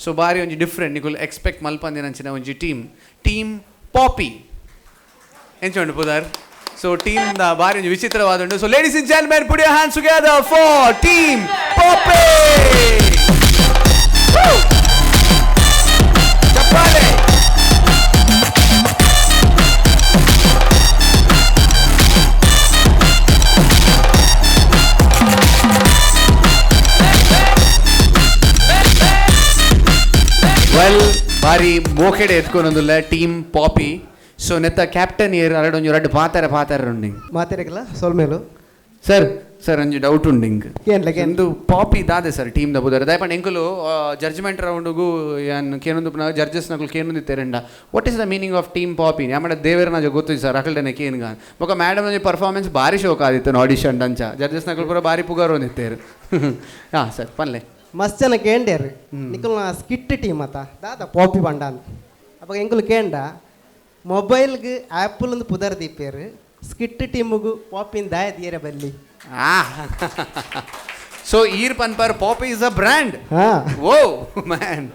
So ಬಾರಿ ಒಂಜಿ different ನಿಕುಲು ಎಕ್ಸ್ಪೆಕ್ಟ್ ಮಲ್ಪಂದಿನಂಚಿನ ಒಂಜಿ ಟೀಮ್ ಪಾಪಿ ಎಂಚೊಂಡು ಪುದರ್. ಸೊ ಟೀಮ್ ದ ಬಾರಿ ಒಂಜಿ ವಿಚಿತ್ರವಾದ ಉಂಡು. So ladies and gentlemen, put your hands together for team Papi. ಚಪ್ಪಾಳೆ. ವೆಲ್ ಬಾರಿ ಮೋಕೆಡೆ ಎತ್ಕೊಂಡೊಂದುಲ್ಲ ಟೀಮ್ ಪಾಪಿ. ಸೊ ನೆತ್ತ ಕ್ಯಾಪ್ಟನ್ ಏರ್ ಅರಡೊಂಜು ರಡ್ಡು ಪಾತರ ಉಂಡು ಮಾತಾಡಕಲ್ಲ ಸೋಲ್ಮೇಲು ಸರ್ ಒಂಜಿ ಡೌಟ್ ಉಂಡು ಇಂಕ್ ಎಂದು ಪಾಪಿ ದಾದೆ ಸರ್ ಟೀಮ್ ದ ಬುದರ್ ದಯಪಂಡ್ ಎಂಕುಲು ಜಡ್ಜ್ಮೆಂಟ್ ರೌಂಡ್ಗೂ ಯಾನ್ ಕೇನೊಂದು ಜಡ್ಜಸ್ ನಕುಲು ಕೇನೊಂದು ತೆರೆಂಡ what is the meaning of team Papi ಆಮೇಲೆ ದೇವೇರ ನಾಜ ಗೊತ್ತು ಸರ್ ಅಕಲ್ಡನೆ ಕೇನ್ಗ ಬೊಕ ಮೇಡಮ್ ಒಂಜಿ ಪರ್ಫಾರ್ಮೆನ್ಸ್ ಬಾರಿ ಶೋಕ್ ಆದಿತ್ತು ಆಡಿಷನ್ ಅಂಚ ಜಡ್ಜಸ್ ನಕುಲು ಪೂರ ಬಾರಿ ಪುಗಾರು ಒಂದಿತ್ತೇರು. ಹಾಂ ಸರ್ ಪನ್ಲೆ ಮಸ್ತ್ ಜನ ಕೇಂಡ್ಯಾರು ನಿಕುಲ್ ಸ್ಕಿಟ್ ಟೀಮ್ ಅತ್ತ ದಾದ ಪಾಪಿ ಬಂಡ ಅಂತ ಅವಾಗ ಎಂಕುಲು ಕೇಂಡ ಮೊಬೈಲ್ಗೆ ಆ್ಯಪಲ್ ಪುದರ್ ದೀಪೇರು ಸ್ಕಿಟ್ ಟೀಮ್ಗೂ ಪಾಪಿನ ದಾಯ ತೀರ ಬಲ್ಲಿ. ಸೊ ಈರ್ ಪನ್ಪರ್ ಪಾಪಿ is a brand. O man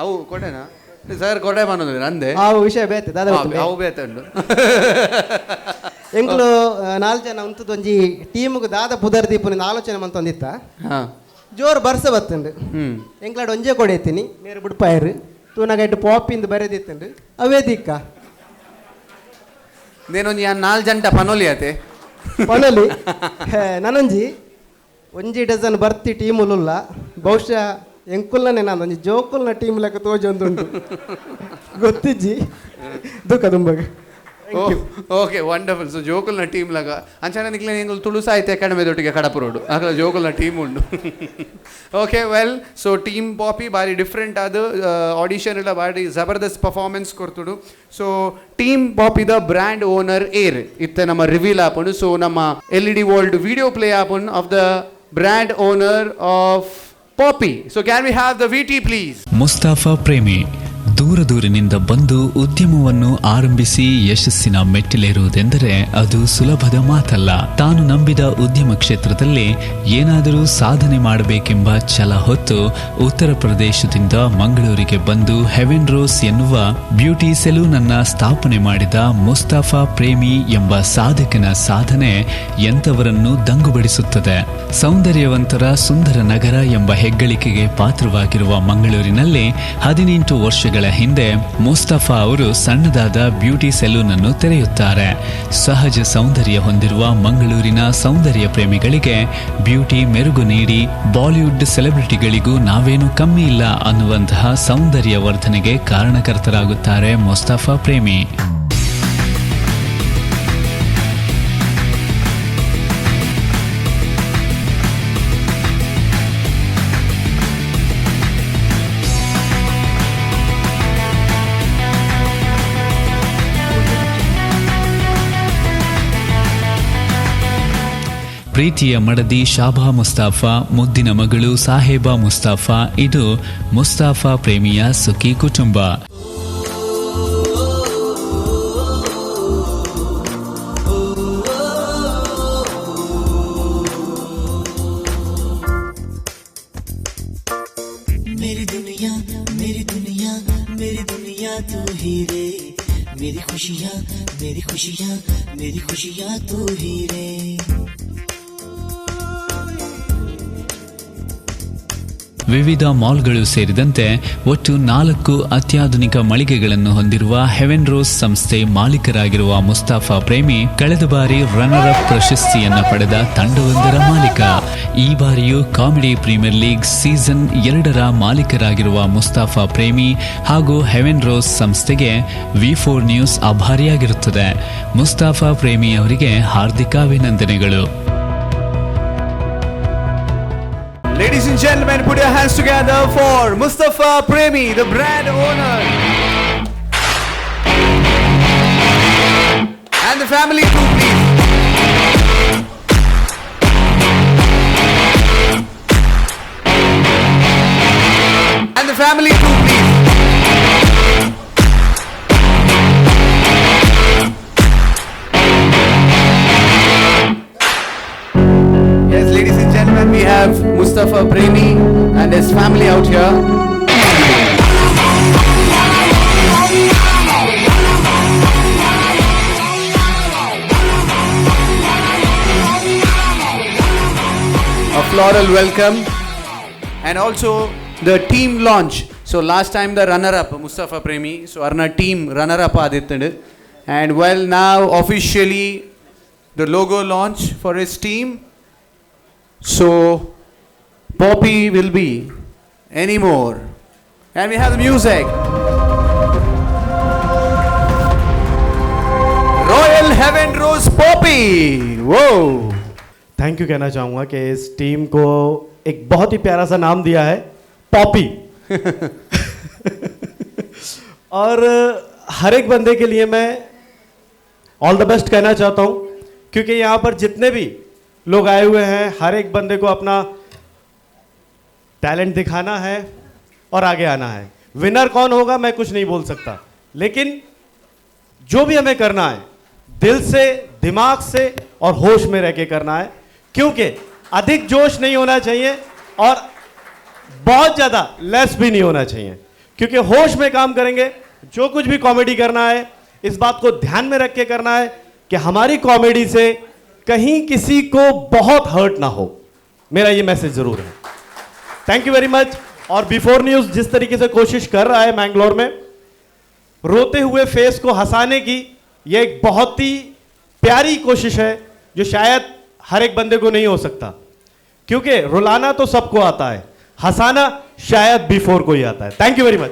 ಅವು ಕೊಡೆನಾ ಸರ್ ಕೊಡೆ ಮಾಡೋದು ನಂದೆ ಆ ವಿಷಯ ಬೇತೆ ದಾದ ಅವು ಬೇತಂಡು ಎಂಕ್ಲು 4 ಜನ ಉಂತದ ಒಂಜಿ ಟೀಮ್ಗೆ ದಾದ ಪುದರ್ ದೀಪನ ಆಲೋಚನೆ ಮಂತೊಂದಿತ್ತ ಜೋರು ಬರ್ಸ ಬತ್ತಂಡು ಎಂಕ್ಲಾಡ್ ಒಂಜೆ ಕೊಡೈತೀನಿ ಮೇರೆ ಬಿಡ್ಪಾಯರು ತೂನಾಗೈಟು ಪಾಪಿಂದು ಬರೆದಿತ್ತಂಡು ಅವೇ ದಿಕ್ಕ ನೇನೊಂಜಿ 4 ಜಂಟ ಪನೋಲಿ ಆತೆ ಪನೋಲಿ ನನೊಂಜಿ ಒಂಜಿ ಡಜನ್ ಬರ್ತಿ ಟೀಮುಲ್ಲ ಬಹುಶಃ ಎಂಕುಲ್ಲನೆ ನಾನು ಒಂಜಿ ಜೋಕುಲ್ನ ಟೀಮ್ ಲೆಕ್ಕ ತೋಜೊಂದುಂಟು ಗೊತ್ತಿಜ್ಜಿ ದುಃಖ ತುಂಬಗೆ. Okay wonderful. ಸೊ ಜೋಕುಲ್ನ ಟೀಮ್ ಲಾಗ ಅಂಚನೆ ನಿಕ್ಲೆ ಎಂಕುಲು ತುಳು ಸಾಹಿತ್ಯ ಅಕಾಡೆಮಿ ದೊಟ್ಟಿಗೆ ಕಡಪು ರೋಡು ಆಗ ಜೋಕುಲ್ನ ಟೀಮ್ ಉಂಡು. Okay well so team Papi ಬಾರಿ ಡಿಫ್ರೆಂಟ್ ಆದ ಆಡಿಷನ್ ಎಲ್ಲ ಬಾರಿ ಜಬರ್ದಸ್ತ್ ಪರ್ಫಾರ್ಮೆನ್ಸ್ ಕೊಡ್ತುಡು. So team Papi the brand owner ಏರ್ ಇತ್ತೆ ನಮ್ಮ ರಿವೀಲ್ ಆಪುಂಡು. ಸೊ ನಮ್ಮ LED ವರ್ಲ್ಡ್ ವಿಡಿಯೋ ಪ್ಲೇ ಆಪುಂಡು of the brand owner of Papi. So can we have the VT please. Mustafa Premi ದೂರದೂರಿನಿಂದ ಬಂದು ಉದ್ಯಮವನ್ನು ಆರಂಭಿಸಿ ಯಶಸ್ಸಿನ ಮೆಟ್ಟಿಲೇರುವುದೆಂದರೆ ಅದು ಸುಲಭದ ಮಾತಲ್ಲ. ತಾನು ನಂಬಿದ ಉದ್ಯಮ ಕ್ಷೇತ್ರದಲ್ಲಿ ಏನಾದರೂ ಸಾಧನೆ ಮಾಡಬೇಕೆಂಬ ಛಲ ಹೊತ್ತು ಉತ್ತರ ಪ್ರದೇಶದಿಂದ ಮಂಗಳೂರಿಗೆ ಬಂದು ಹೆವೆನ್ ರೋಸ್ ಎನ್ನುವ ಬ್ಯೂಟಿ ಸೆಲೂನ್ ಅನ್ನ ಸ್ಥಾಪನೆ ಮಾಡಿದ ಮುಸ್ತಾಫಾ ಪ್ರೇಮಿ ಎಂಬ ಸಾಧಕನ ಸಾಧನೆ ಎಂತವರನ್ನು ದಂಗುಬಡಿಸುತ್ತದೆ. ಸೌಂದರ್ಯವಂತರ ಸುಂದರ ನಗರ ಎಂಬ ಹೆಗ್ಗಳಿಕೆಗೆ ಪಾತ್ರವಾಗಿರುವ ಮಂಗಳೂರಿನಲ್ಲಿ 18 ವರ್ಷಗಳ ಹಿಂದೆ ಮುಸ್ತಫಾ ಅವರು ಸಣ್ಣದಾದ ಬ್ಯೂಟಿ ಸೆಲೂನ್ ಅನ್ನು ತೆರೆಯುತ್ತಾರೆ. ಸಹಜ ಸೌಂದರ್ಯ ಹೊಂದಿರುವ ಮಂಗಳೂರಿನ ಸೌಂದರ್ಯ ಪ್ರೇಮಿಗಳಿಗೆ ಬ್ಯೂಟಿ ಮೆರುಗು ನೀಡಿ ಬಾಲಿವುಡ್ ಸೆಲೆಬ್ರಿಟಿಗಳಿಗೂ ನಾವೇನು ಕಮ್ಮಿ ಇಲ್ಲ ಅನ್ನುವಂತಹ ಸೌಂದರ್ಯ ವರ್ಧನೆಗೆ ಕಾರಣಕರ್ತರಾಗುತ್ತಾರೆ ಮುಸ್ತಫಾ ಪ್ರೇಮಿ. ಪ್ರೀತಿಯ ಮಡದಿ ಶಾಬಾ ಮುಸ್ತಾಫಾ, ಮುದ್ದಿನ ಮಗಳು ಸಾಹೇಬಾ ಮುಸ್ತಾಫಾ. ಇದು ಮುಸ್ತಾಫಾ ಪ್ರೇಮಿಯ ಸುಖಿ ಕುಟುಂಬ. मेरी दुनिया मेरी दुनिया मेरी दुनिया तू ही रे, मेरी खुशियाँ मेरी खुशियाँ मेरी खुशियाँ तू ही रे. ವಿವಿಧ ಮಾಲ್ಗಳು ಸೇರಿದಂತೆ ಒಟ್ಟು 4 ಅತ್ಯಾಧುನಿಕ ಮಳಿಗೆಗಳನ್ನು ಹೊಂದಿರುವ ಹೆವೆನ್ ರೋಸ್ ಸಂಸ್ಥೆ ಮಾಲೀಕರಾಗಿರುವ ಮುಸ್ತಾಫಾ ಪ್ರೇಮಿ ಕಳೆದ ಬಾರಿ ರನ್ನರ್ ಅಪ್ ಪ್ರಶಸ್ತಿಯನ್ನು ಪಡೆದ ತಂಡವೊಂದರ ಮಾಲೀಕ. ಈ ಬಾರಿಯೂ ಕಾಮಿಡಿ ಪ್ರೀಮಿಯರ್ ಲೀಗ್ ಸೀಸನ್ 2ರ ಮಾಲೀಕರಾಗಿರುವ ಮುಸ್ತಾಫಾ ಪ್ರೇಮಿ ಹಾಗೂ ಹೆವೆನ್ ರೋಸ್ ಸಂಸ್ಥೆಗೆ V4 ನ್ಯೂಸ್ ಆಭಾರಿಯಾಗಿರುತ್ತದೆ. ಮುಸ್ತಾಫಾ ಪ್ರೇಮಿ ಅವರಿಗೆ ಹಾರ್ದಿಕ ಅಭಿನಂದನೆಗಳು. Ladies and gentlemen, put your hands together for Mustafa Premi, the brand owner. And the family too, please. And the family too, please. Yes, ladies and gentlemen, we have Mustafa Premi and his family out here. floral welcome. And also the team launch. So last time the runner-up, Mustafa Premi. So our team runner-up Aditya. And well, now officially the logo launch for his team. So Poppy will be anymore. And we have the music. Royal Heaven Rose Poppy. Whoa. Thank you कहना चाहूँगा कि इस team को एक बहुत ही प्यारा सा नाम दिया है, पॉपी। और हर एक बंदे के लिए मैं ऑल द बेस्ट कहना चाहता हूँ, क्योंकि यहाँ पर जितने भी लोग आए हुए हैं, हर एक बंदे को अपना टैलेंट दिखाना है और आगे आना है। विनर कौन होगा मैं कुछ नहीं बोल सकता, लेकिन जो भी हमें करना है दिल से, दिमाग से और होश में रह के करना है, क्योंकि अधिक जोश नहीं होना चाहिए और बहुत ज़्यादा लेस भी नहीं होना चाहिए, क्योंकि होश में काम करेंगे। जो कुछ भी कॉमेडी करना है, इस बात को ध्यान में रख के करना है कि हमारी कॉमेडी से कहीं किसी को बहुत हर्ट ना हो। मेरा ये मैसेज ज़रूर है। Thank you very much. और बिफोर न्यूज़ जिस तरीके से कोशिश कर रहा है मैंगलोर में रोते हुए फेस को हंसाने की, ये एक बहुत ही प्यारी कोशिश है जो शायद हर एक बंदे को नहीं हो सकता, क्योंकि रुलाना तो सबको आता है, हंसाना शायद बिफोर को ही आता है। Thank you very much.